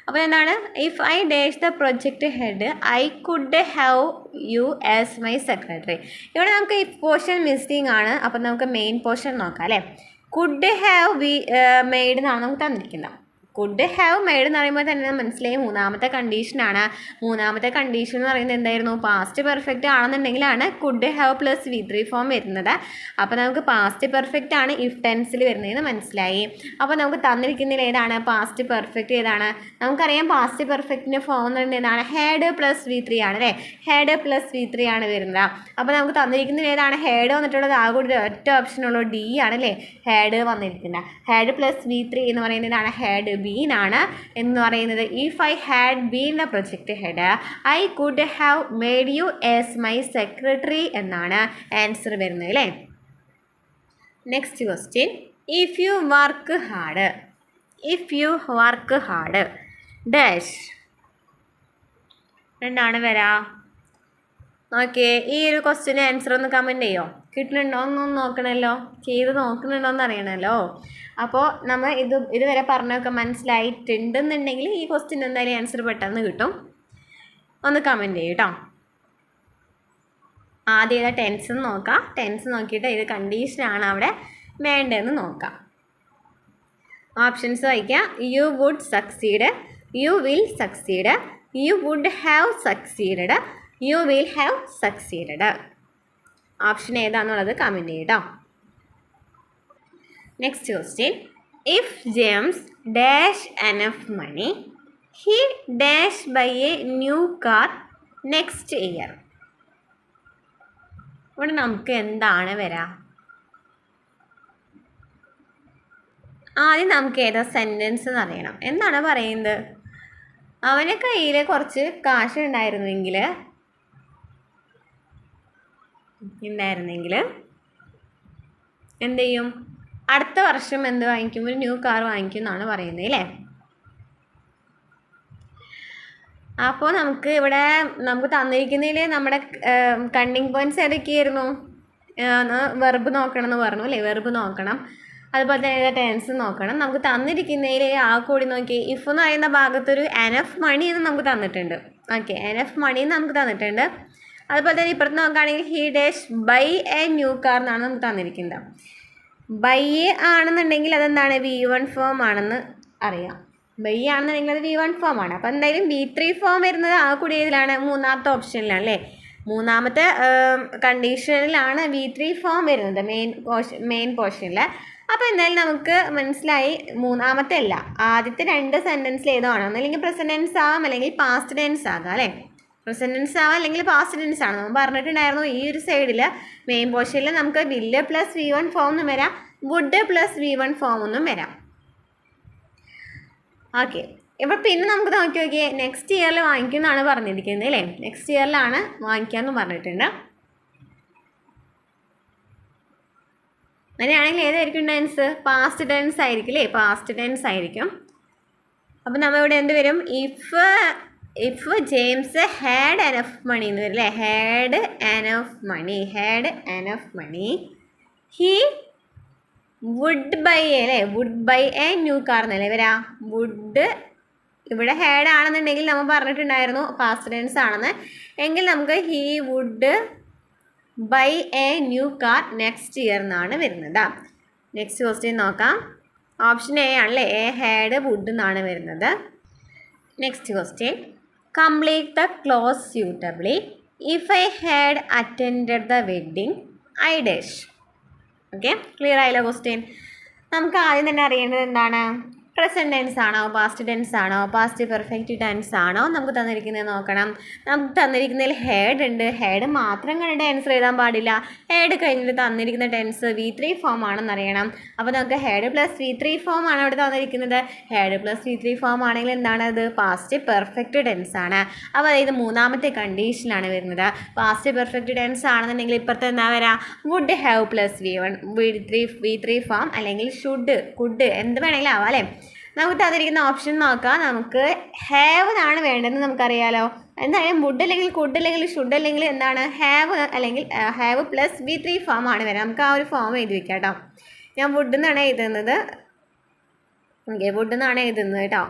അപ്പോൾ എന്താണ്? If I dash the project head I could have you as my secretary. ഇവിടെ നമുക്ക് ഇഫ് പോർഷൻ മിസ്സിങ് ആണ്. അപ്പോൾ നമുക്ക് മെയിൻ പോർഷൻ നോക്കാം അല്ലേ. കുഡ് ഹാവ് മെയ്ഡ് എന്നാണ് നമുക്ക് തന്നിരിക്കുന്നത്. കുഡ് ഹാവ് മെയ്ഡ് എന്ന് പറയുമ്പോൾ തന്നെ മനസ്സിലായി മൂന്നാമത്തെ കണ്ടീഷനാണ്. മൂന്നാമത്തെ കണ്ടീഷൻ എന്ന് പറയുന്നത് എന്തായിരുന്നു? പാസ്റ്റ് പെർഫെക്റ്റ് ആണെന്നുണ്ടെങ്കിലാണ് could have plus V3 form വരുന്നത്. അപ്പോൾ നമുക്ക് പാസ്റ്റ് പെർഫെക്റ്റ് ആണ് ഇഫ് ടെൻസിൽ വരുന്നതെന്ന് മനസ്സിലായി. അപ്പോൾ നമുക്ക് തന്നിരിക്കുന്നതിൽ ഏതാണ് പാസ്റ്റ് പെർഫെക്റ്റ്? ഏതാണ്? നമുക്കറിയാം പാസ്റ്റ് പെർഫെക്റ്റിൻ്റെ ഫോം എന്ന് പറയുന്നത് ഏതാണ്? ഹാഡ് പ്ലസ് V3 ആണ് അല്ലേ. ഹാഡ് പ്ലസ് V3 ആണ് വരുന്നത്. അപ്പോൾ നമുക്ക് തന്നിരിക്കുന്നതിൽ ഏതാണ്? ഹാഡ് വന്നിട്ടുള്ളത് ആ കൂടി ഒറ്റ ഓപ്ഷനുള്ളൂ, D ആണ് അല്ലേ. ഹാഡ് വന്നിരിക്കുന്നത്. ഹാഡ് പ്ലസ് V3 എന്ന് പറയുന്നതാണ് ഹാഡ് ബീനാണ് എന്ന് പറയുന്നത്. If I had been the project head I could have made U as my secretary എന്നാണ് ആൻസർ വരുന്നത് അല്ലേ. Next question. If you work hard, if you work hard dash എന്താണ് വരാ? Okay, ഈ ഒരു ക്വസ്റ്റ്യന് ആൻസർ ഒന്ന് കമൻറ്റ് ചെയ്യോ? കിട്ടുന്നുണ്ടോ എന്നൊന്ന് നോക്കണമല്ലോ, ചെയ്ത് നോക്കുന്നുണ്ടോ എന്ന് അറിയണമല്ലോ. അപ്പോൾ നമ്മൾ ഇതുവരെ പറഞ്ഞൊക്കെ മനസ്സിലായിട്ടുണ്ടെന്നുണ്ടെങ്കിൽ ഈ ക്വസ്റ്റ്യൻ എന്തായാലും ആൻസർ പെട്ടെന്ന് കിട്ടും. ഒന്ന് കമൻറ്റ് ചെയ്യും കേട്ടോ. ആദ്യം ഏതാ ടെൻസ് നോക്കാം. ടെൻസ് നോക്കിയിട്ട് ഇത് കണ്ടീഷനാണ് അവിടെ വേണ്ടതെന്ന് നോക്കാം. ഓപ്ഷൻസ് വായിക്കാം. You would succeed, you will succeed, you would have succeeded, you will have succeeded. Option ഏതാണെന്നുള്ളത് കമൻറ്റ് ചെയ്യട്ടോ. Next question. If James dash enough money he dash buy a new car next year. ഇവിടെ നമുക്ക് എന്താണ് വരാ? ആദ്യം നമുക്ക് ഏതാ sentence എന്ന് അറിയണം. എന്താണ് പറയുന്നത്? അവൻ്റെ കയ്യിൽ കുറച്ച് കാശ് ഉണ്ടായിരുന്നെങ്കിൽ എന്ത് ചെയ്യും? അടുത്ത വർഷം എന്ത് വാങ്ങിക്കും? ഒരു ന്യൂ കാർ വാങ്ങിക്കും എന്നാണ് പറയുന്നത് അല്ലേ. അപ്പോൾ നമുക്ക് ഇവിടെ നമുക്ക് തന്നിരിക്കുന്നതിൽ നമ്മുടെ കണ്ണിങ് പോയിൻറ്റ്സ് ഏതൊക്കെയായിരുന്നു? വെർബ് നോക്കണം എന്ന് പറഞ്ഞു അല്ലേ. വെർബ് നോക്കണം, അതുപോലെ തന്നെ ടെൻസ് നോക്കണം. നമുക്ക് തന്നിരിക്കുന്നതിൽ ആ കൂടി നോക്കി ഇഫ് എന്ന് പറയുന്ന ഭാഗത്തൊരു എനഫ് മണി എന്ന് നമുക്ക് തന്നിട്ടുണ്ട്. ഓക്കെ, എനഫ് മണി എന്ന് നമുക്ക് തന്നിട്ടുണ്ട്. അതുപോലെ തന്നെ ഇപ്പുറത്ത് നോക്കുകയാണെങ്കിൽ he dash buy a new car എന്നാണ് നമുക്ക് തന്നിരിക്കുന്നത്. ബൈ എ ആണെന്നുണ്ടെങ്കിൽ അതെന്താണ്? V1 ഫോം ആണെന്ന് അറിയാം. ബൈ ആണെന്നുണ്ടെങ്കിൽ അത് V1 ഫോം ആണ്. അപ്പോൾ എന്തായാലും V3 ഫോം വരുന്നത് ആ കൂടി ഏതിലാണ്? മൂന്നാമത്തെ ഓപ്ഷനിലാണ് അല്ലേ. മൂന്നാമത്തെ കണ്ടീഷനിലാണ് V3 ഫോം വരുന്നത്, മെയിൻ പോർഷനിൽ. അപ്പോൾ എന്തായാലും നമുക്ക് മനസ്സിലായി മൂന്നാമത്തെ അല്ല, ആദ്യത്തെ രണ്ട് സെൻറ്റൻസിൽ ഏതോ ആണ്. ഒന്നല്ലെങ്കിൽ പ്രസൻറ്റ് ടെൻസ് ആവാം, അല്ലെങ്കിൽ പാസ്റ്റ് ടെൻസ് ആകാം അല്ലേ. പ്രസൻറ്റ് ടെൻസ് ആവാം, അല്ലെങ്കിൽ പാസ്റ്റ് ടെൻസ് ആണ്. നമ്മൾ പറഞ്ഞിട്ടുണ്ടായിരുന്നു ഈ ഒരു സൈഡിൽ മെയിൻ പോർഷനിൽ നമുക്ക് വില്ല് പ്ലസ് V1 ഫോം എന്നും വരാം, വുഡ് പ്ലസ് V1 ഫോം എന്നും വരാം. ഓക്കെ, ഇപ്പോൾ പിന്നെ നമുക്ക് നോക്കി നോക്കിയേ, നെക്സ്റ്റ് ഇയറിൽ വാങ്ങിക്കുമെന്നാണ് പറഞ്ഞിരിക്കുന്നത് അല്ലേ. നെക്സ്റ്റ് ഇയറിലാണ് വാങ്ങിക്കാമെന്ന് പറഞ്ഞിട്ടുണ്ട്. അങ്ങനെയാണെങ്കിൽ ഏതായിരിക്കും ടെൻസ്? പാസ്റ്റ് ടെൻസ് ആയിരിക്കും അല്ലേ? പാസ്റ്റ് ടെൻസ് ആയിരിക്കും. അപ്പം നമ്മൾ ഇവിടെ എന്ത് വരും? If James had enough money എന്ന് വരും അല്ലേ? Had enough money he would buy അല്ലേ? Would buy a new car എന്നല്ലേ വരാ? വുഡ് ഇവിടെ ഹാഡ് ആണെന്നുണ്ടെങ്കിൽ നമ്മൾ പറഞ്ഞിട്ടുണ്ടായിരുന്നു പാസ്റ്റ് ടെൻസ് ആണെന്ന്. എങ്കിൽ നമുക്ക് he would buy a new car next year എന്നാണ് വരുന്നത്. നെക്സ്റ്റ് ക്വസ്റ്റ്യൻ നോക്കാം. ഓപ്ഷൻ എ ആണല്ലേ? എ ഹാഡ് വുഡ് എന്നാണ് വരുന്നത്. Next question. Complete the clause suitably. If I had attended the wedding I dash. Okay, clear ആയല്ലോ question? നമുക്ക് ആദ്യം തന്നെ അറിയേണ്ടത് എന്താണ്? പ്രസൻറ്റ് ടെൻസ് ആണോ, പാസ്റ്റ് ടെൻസ് ആണോ, പാസ്റ്റ് പെർഫെക്റ്റ് ടെൻസ് ആണോ നമുക്ക് തന്നിരിക്കുന്നത് നോക്കണം. നമുക്ക് തന്നിരിക്കുന്നതിൽ ഹേഡ് ഉണ്ട്. ഹേഡ് മാത്രം കണ്ടിട്ട് ആൻസർ എഴുതാൻ പാടില്ല. ഹേഡ് കഴിഞ്ഞിട്ട് തന്നിരിക്കുന്ന ടെൻസ് V3 ഫോം ആണെന്ന് അറിയണം. അപ്പോൾ നമുക്ക് ഹേഡ് പ്ലസ് V3 ഫോം ആണ് അവിടെ തന്നിരിക്കുന്നത്. ഹേഡ് പ്ലസ് V3 ഫോം ആണെങ്കിൽ എന്താണ് അത്? പാസ്റ്റ് പെർഫെക്റ്റ് ടെൻസ് ആണ്. അപ്പോൾ അതായത് മൂന്നാമത്തെ കണ്ടീഷനിലാണ് വരുന്നത്. പാസ്റ്റ് പെർഫെക്റ്റ് ടെൻസ് ആണെന്നുണ്ടെങ്കിൽ ഇപ്പുറത്തെ എന്താ വരാം? Would have plus V3 form, അല്ലെങ്കിൽ ഷുഡ്, കുഡ്, എന്ത് വേണമെങ്കിലും ആവാം അല്ലേ? നമുക്ക് തന്നിരിക്കുന്ന ഓപ്ഷൻ നോക്കാം. നമുക്ക് ഹാവ് എന്നാണ് വേണ്ടതെന്ന് നമുക്കറിയാലോ. എന്തായാലും വുഡ് അല്ലെങ്കിൽ കുഡ് അല്ലെങ്കിൽ ഷുഡ് അല്ലെങ്കിൽ എന്താണ്? ഹാവ് അല്ലെങ്കിൽ ഹാവ് പ്ലസ് V3 ഫോം ആണ് വരാം. നമുക്ക് ആ ഒരു ഫോം എഴുതി വെക്കാം കേട്ടോ. ഞാൻ വുഡ് എന്നാണ് എഴുതുന്നത്. ഓക്കെ, വുഡ് എന്നാണ് എഴുതുന്നത് കേട്ടോ.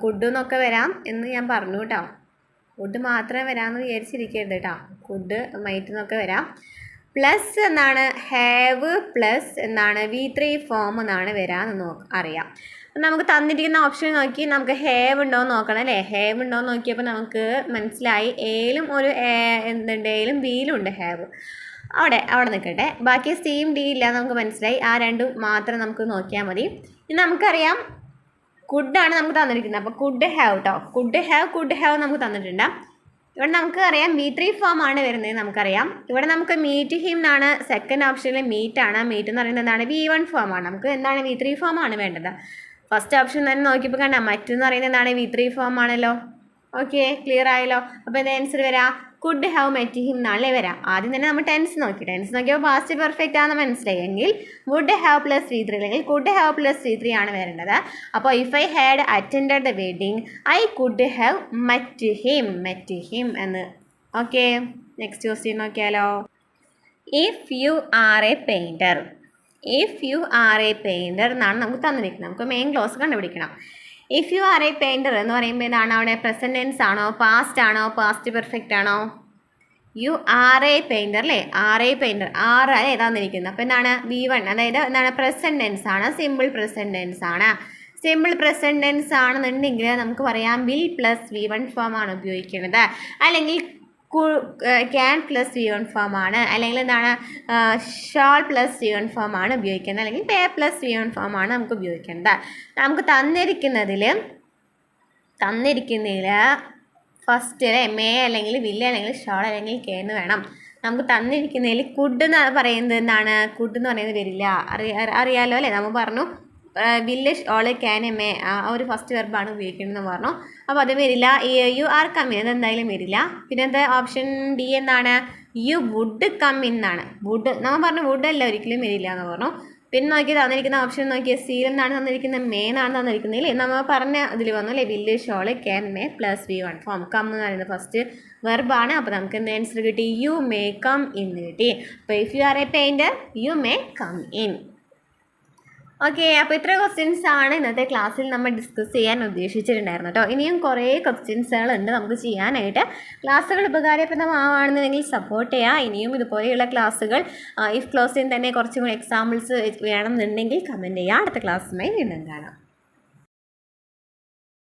കുഡ് എന്നൊക്കെ വരാം എന്ന് ഞാൻ പറഞ്ഞു കേട്ടോ. വുഡ് മാത്രമേ വരാമെന്ന് വിചാരിച്ചിരിക്കരുത് കേട്ടോ. കുഡ് മൈറ്റ് എന്നൊക്കെ വരാം. പ്ലസ് എന്നാണ് ഹാവ് പ്ലസ് എന്നാണ് V3 ഫോം എന്നാണ് വരാമെന്ന് അറിയാം. നമുക്ക് തന്നിരിക്കുന്ന ഓപ്ഷൻ നോക്കി നമുക്ക് ഹാവ് ഉണ്ടോ എന്ന് നോക്കണം അല്ലേ? ഹാവ് ഉണ്ടോ എന്ന് നോക്കിയപ്പോൾ നമുക്ക് മനസ്സിലായി എയിലും ഒരു എന്തുണ്ട്? എയിലും ബിയിലും ഉണ്ട് ഹാവ്. അവിടെ നിൽക്കട്ടെ. ബാക്കി സിയും ഡി ഇല്ല നമുക്ക് മനസ്സിലായി. ആ രണ്ടും മാത്രം നമുക്ക് നോക്കിയാൽ മതി. ഇനി നമുക്കറിയാം കുഡാണ് നമുക്ക് തന്നിരിക്കുന്നത്. അപ്പോൾ കുഡ് ഹാവ് കേട്ടോ. കുഡ് ഹാവ് നമുക്ക് തന്നിട്ടുണ്ട്. ഇവിടെ നമുക്ക് അറിയാം V3 ഫോം ആണ് വരുന്നത് നമുക്കറിയാം. ഇവിടെ നമുക്ക് മീറ്റ് ഹിം എന്നാണ് സെക്കൻഡ് ഓപ്ഷനിൽ മീറ്റ് ആണ്. മീറ്റ് എന്ന് പറയുന്നത് എന്താണ്? V1 ഫോം ആണ്. നമുക്ക് എന്താണ്? V3 ഫോം ആണ് വേണ്ടത്. ഫസ്റ്റ് ഓപ്ഷൻ തന്നെ നോക്കിയപ്പോൾ കണ്ട മറ്റെന്ന് പറയുന്നത് എന്താണ്? V3 ഫോം ആണല്ലോ. ഓക്കെ, ക്ലിയർ ആയല്ലോ? അപ്പോൾ എന്താ ആൻസർ വരാം? കുഡ് ഹാവ് മെറ്റ് ഹിം എന്നാണല്ലേ വരാം. ആദ്യം തന്നെ നമ്മൾ ടെൻസ് നോക്കിയപ്പോൾ പാസ്റ്റ് പെർഫെക്റ്റ് ആണെന്ന് മനസ്സിലായെങ്കിൽ വുഡ് ഹാവ് പ്ലസ് V3 അല്ലെങ്കിൽ കുഡ് ഹാവ് പ്ലസ് V3 ആണ് വരേണ്ടത്. അപ്പോൾ if I had attended the wedding I could have met him എന്ന്. ഓക്കെ, നെക്സ്റ്റ് ക്വസ്റ്റ്യൻ നോക്കിയാലോ. If you are a painter എന്നാണ് നമുക്ക് തന്നിരിക്കുന്നത്. നമുക്ക് മെയിൻ ക്ലോസ് കണ്ടുപിടിക്കണം. If you are a painter എന്ന് പറയുമ്പോൾ എന്താണ്? അവിടെ പ്രസൻറ്റ് ടെൻസ് ആണോ, പാസ്റ്റ് ആണോ, പാസ്റ്റ് പെർഫെക്റ്റ് ആണോ? യു ആർ എ പെയിൻറ്റർ അല്ലേ? ആറ് അല്ലേ തന്നിരിക്കുന്നത്. അപ്പോൾ എന്താണ്? V1, അതായത് എന്താണ്? പ്രസൻറ്റ് ടെൻസ് ആണ്. സിമ്പിൾ പ്രസൻറ്റ് ടെൻസ് ആണ്. സിമ്പിൾ പ്രസൻറ്റ് ടെൻസ് ആണെന്നുണ്ടെങ്കിൽ നമുക്ക് പറയാം വിൽ പ്ലസ് V1 ഫോം ആണ് ഉപയോഗിക്കുന്നത്. അല്ലെങ്കിൽ ക്യാൻ പ്ലസ് V1 ഫോം ആണ്. അല്ലെങ്കിൽ എന്താണ്? ഷാൾ പ്ലസ് V1 ഫോം ആണ് ഉപയോഗിക്കുന്നത്. അല്ലെങ്കിൽ പേ പ്ലസ് V1 ഫോം ആണ് നമുക്ക് ഉപയോഗിക്കേണ്ടത്. നമുക്ക് തന്നിരിക്കുന്നതിൽ ഫസ്റ്റ് അല്ലേ മേ അല്ലെങ്കിൽ വില്ല് അല്ലെങ്കിൽ ഷാൾ അല്ലെങ്കിൽ കെ എന്ന് വേണം. നമുക്ക് തന്നിരിക്കുന്നതിൽ കുഡ് എന്ന് പറയുന്നത് എന്താണ്? കുഡ് എന്ന് പറയുന്നത് വരില്ല. അറിയാലോ അല്ലേ? നമ്മൾ പറഞ്ഞു വില്ല് ഷോൾ ക്യാൻ മേ ആ ഒരു ഫസ്റ്റ് വെർബാണ് ഉപയോഗിക്കേണ്ടതെന്ന് പറഞ്ഞു. അപ്പോൾ അത് വരില്ല. യു ആർ കം ഇൻ അതെന്തായാലും വരില്ല. പിന്നെ എന്താ? ഓപ്ഷൻ ഡി എന്താണ്? യു വുഡ് കം ഇൻ എന്നാണ്. വുഡ് നമ്മൾ പറഞ്ഞു വുഡ് അല്ല ഒരിക്കലും വരില്ല എന്ന് പറഞ്ഞു. പിന്നെ നോക്കി തന്നിരിക്കുന്ന ഓപ്ഷൻ നോക്കിയ സീൽ എന്നാണ് തന്നിരിക്കുന്നത്, മേ എന്നാണ് തന്നിരിക്കുന്നത് ഇല്ലേ? നമ്മൾ പറഞ്ഞ ഇതിൽ വന്നു അല്ലേ? Will shall can may plus V1 form. Come എന്ന് പറയുന്നത് ഫസ്റ്റ് വെർബാണ്. അപ്പോൾ നമുക്ക് എന്ത് ആൻസർ കിട്ടി? യു മേ കം ഇൻ കിട്ടി. അപ്പോൾ if you are a painter you may come in. Okay, അപ്പോൾ ഇത്ര ക്വസ്റ്റ്യൻസ് ആണ് ഇന്നത്തെ ക്ലാസ്സിൽ നമ്മൾ ഡിസ്കസ് ചെയ്യാൻ ഉദ്ദേശിച്ചിട്ടുണ്ടായിരുന്നു കേട്ടോ. ഇനിയും കുറേ ക്വസ്റ്റ്യൻസുകളുണ്ട് നമുക്ക് ചെയ്യാനായിട്ട്. ക്ലാസ്സുകൾ ഉപകാരപ്രദമാവുകയാണെന്നുണ്ടെങ്കിൽ സപ്പോർട്ട് ചെയ്യുക. ഇനിയും ഇതുപോലെയുള്ള ക്ലാസ്സുകൾ ഇഫ് ക്ലോസിൽ തന്നെ കുറച്ചും കൂടി എക്സാമ്പിൾസ് വേണമെന്നുണ്ടെങ്കിൽ കമൻറ്റ് ചെയ്യുക. അടുത്ത ക്ലാസ്സുമായി വീണ്ടും കാണാം.